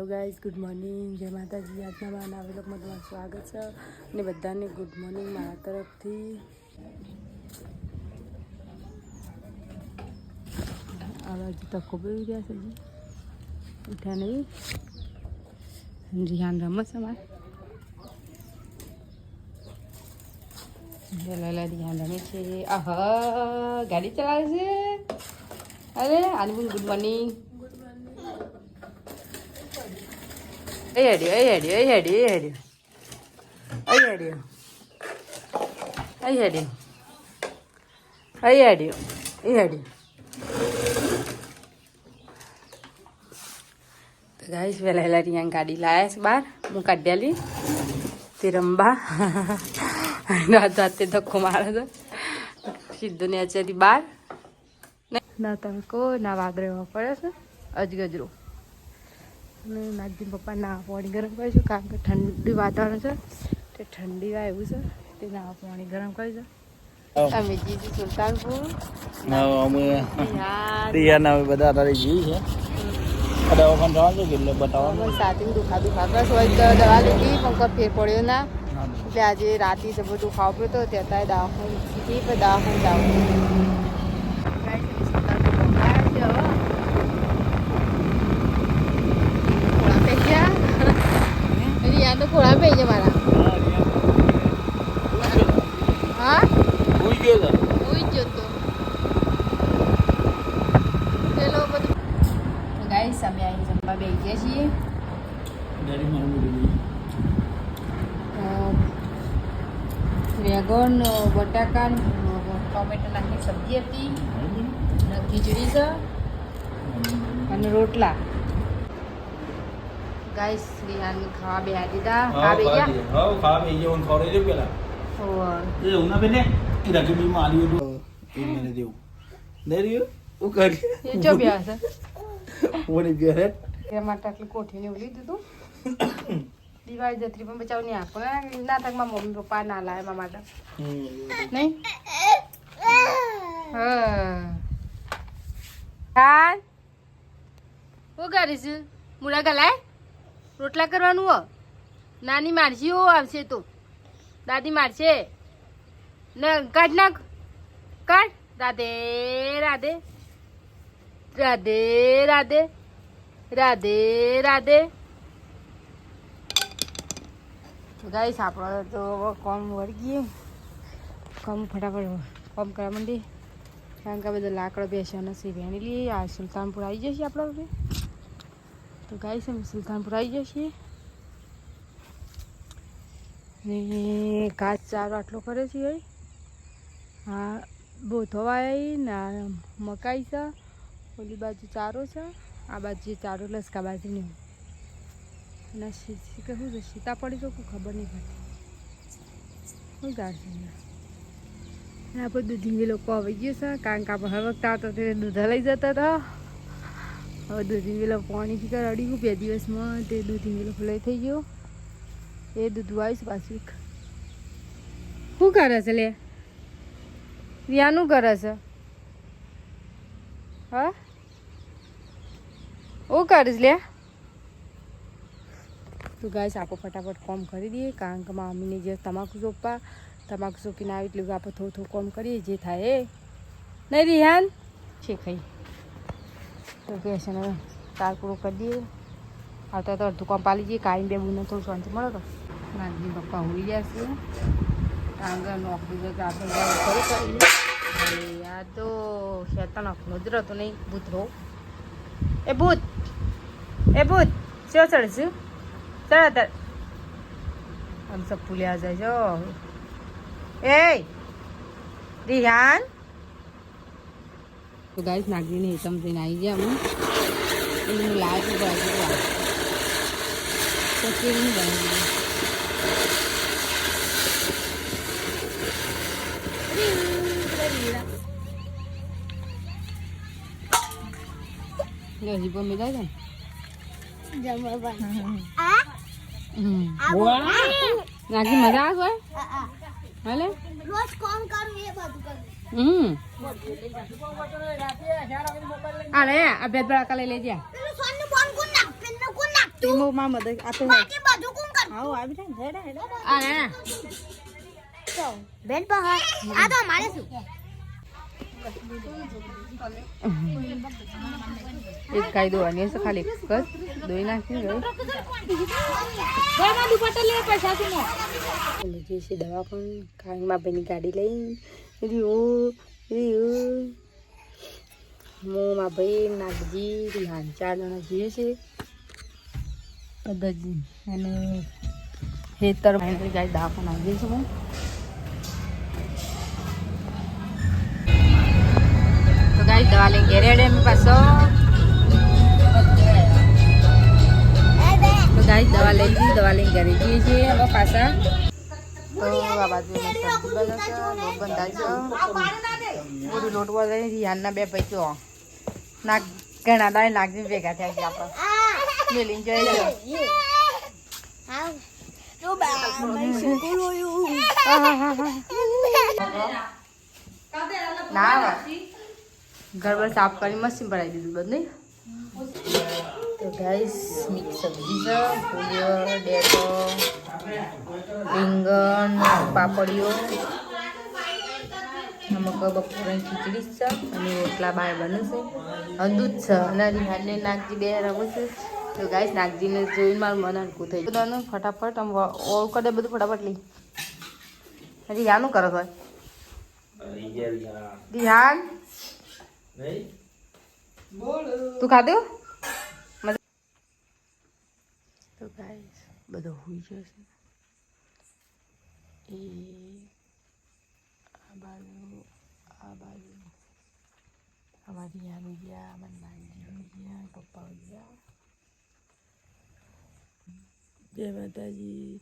Hello guys, good morning. જય માતાજી. આજના મારા નવા વ્લોગમાં તમારું સ્વાગત છે અને બધાને ગુડ મોર્નિંગ મારા તરફથી. આ બાજુ તો ખૂબ રહ્યા છે, ઉઠ્યા નહીં. રિહાન રમત છે મારે. લા રિહાન રમે છે. આહા, ગાડી ચલાવે છે. અરે આની બોલ ગુડ મોર્નિંગ. એ હેડ્યો એ હેડ્યો એ હેડ્યો એ હેડ્યો એ હેડ્યો એ હેડ્યો એ હેડ્યો એ હેડ્યો. તો ગાઈસ વહેલા વહેલા રિયાન ગાડી લાયા છે બહાર. હું કાઢ્યાલી તે રંબા રાત રાતે ધક્કો મારે છે સીધું નેચેથી બહાર. ના તડકો ના વાદળ એવા પડે છે અજગજરો. અને નાગજી પપ્પા નાવા પાણી ગરમ કરીશું કારણ કે ઠંડી વાતાવરણ છે તે ઠંડી હોય એવું છે તે નાવા પાણી ગરમ કરીશું. અમે જીજુ સુલતાનપુર સાથે દુખા કરશ હોય દવા લીધી પણ ફેર પડ્યો ના એટલે આજે રાતે તો બધું ખાવું પડ્યો તો ત્યાં દવાખાને શીખી પણ દવાખાને જવું. તો ખોળા પે છે મારા. હા ઉઈ ગયો તો પેલો બધું. ગાઈસ અમે અહીં જમવા બેસી ગયા છીએ. વેગન બટાકા ટોમેટો નાખી સબ્જી હતી, ખીચડી છે અને રોટલા. ગાઈસ રિહાન ખાવા બેહા દીધા. ખા બે ગયા. હા ખા બે ગયો ઓન ખોરે દે પેલા. ઓર એ ઉના બેને એ રાખી માં આલી દો એ મને દેવું દે રહ્યો ઓ કરી એ જો બેહા છે ઓની બેહે કે માટે આટલી કોઠીને ઉલી દીધું. દિવાળી જત્રી પણ બચાવ નહીં આપો ના તક માં મમ્મી પપ્પા ના લાવે મારા માટે નહીં. હા શું કરીશ મુડા ગલાય રોટલા કરવાનું હો. નાની મારસી હો આવશે તો દાદી મારશે ને. કાઢ નાખ કાઢ. રાધે રાધે રાધે રાધે રાધે રાધે. ગાઈસ આપણે તો કોમ વળગીએ કોમ ફટાફટ કોમ કરવા માંડી કારણ કે બધા લાકડો બેસ્યા નથી ભેણી લઈએ. આ સુલતાનપુર આવી જશે આપણે. તો ગાઈસ અમે સુલતાનપુર આવી જઈએ ને ઘાસ ચારો આટલો કરે છે. હા બોથો વાય ને મકાઈ છે, ઓલી બાજુ ચારો છે, આ બાજુ ચારો લસકા બાજુ નહીં. અને શું છે સીતા પડી તો ખબર નહીં પડતી શું ગાડ છે. આ બધું દૂધી લોકો આવી ગયું છે કારણ કે આપણે હર વખત આવતો તે દૂધા લઈ જતા હતા. હવે દૂધી વેલો પાણીથી રડી ગયું 2 દિવસમાં તે દૂધી વેલો ફૂલાઈ થઈ ગયો. એ દૂધ આવીશ પાછું. શું કરે છે લે રિયાનું કરે છે? હા શું કરીશ લે? તો ગાઈસ આપણે ફટાફટ કોમ કરી દઈએ કારણ કે મારા મમ્મીને જે તમાકુ સોંપીને આવી એટલે આપણે થોડું થોડું કોમ કરીએ જે થાય એ નહીં. રિહાન છે ખાઈ તો કે છે ને તાર પૂરો કરી દઈએ. આવતા તો અડધું કોમ પાલી જઈએ કાંઈ બે બુને થોડું શાંતિ મળે તો. નાની પપ્પા હોઈ ગયા છે આગળ નોકરી આપણે ખરું કરીએ. આ તો શેતાન અખનો જ રહેતો નહીં. ભૂત રહો એ ભૂત શું ચડશું ચડ આમ સબ ફૂલ્યા જાય છો. એ રિહાન તો ગાઈસ નાગરીને હેતમ થઈને આવી ગયા અમે. એનું લાવ તો કેવી બનાવી હજી પણ મેળા છે નાગી મજા આવે હાલે રોજ કોમ કરું એ બધું કરું. અરે અભ્યાસ બળા લઈ લેજે. ઈમો માં મદદ આપે બાકી બધું કોણ કર આવો આવી જા હેડા હેડા આ ના તો બેન પા આ તો અમારે શું એક કાઈ દોવાની છે ખાલી એક જ દોઈ નાખી ગઈ ગોળમાં દુપટ્ટા લે પૈસા થી મો જે છે દવા પણ કાંગમાં ભાઈની ગાડી લઈ રીઓ મોમાં ભાઈ નાગજી રિહાન 4 જણા જઈએ છે બધા અને હેતર ભાઈ ગાય દવા પણ આવી છે હું તો ગાય દવા લઈને ઘેરે હેડે એમની પાછો તો ગાય દવા લઈ લીધી દવા લઈને ઘરે જઈએ છીએ હવે પાછા તો આ બાજુ સબ્જી બને છે લોટ બંધાય છે પૂરી લોટ બંધાય રિહાનના 2 ભાઈ તો નાક ઘણા દાડે નાગજી ભેગા થયા છે આપણે મેલીને જઈએ છે તો બા મેં સ્કૂલ હોયું ના ઘર પર સાફ કરી મશીન ભરાઈ દીધું બધું નહીં તો ગાઈસ મિક્સ સબ્જી છે ફૂલિયો ડેટો રીંગણ પાપડીઓ અમુક બપોરની ખીચડી છે અને રોટલા બાર બને છે દૂધ છે અને રિહાનને નાગજી 2 રમે છે તો ગાઈસ નાગજીને જોઈને મારું મન હલકું થઈ ગયું ફટાફટ આમ ઓળ કરે બધું ફટાફટ લઈ રિહાનું કરો છો રિહાન તું ખાધું તો ગાઈસ બધો હોઈ જશે એ આ બાજુ અમારી યાનું ગયા અમારી નાની ગયા પપ્પા ગયા જય માતાજી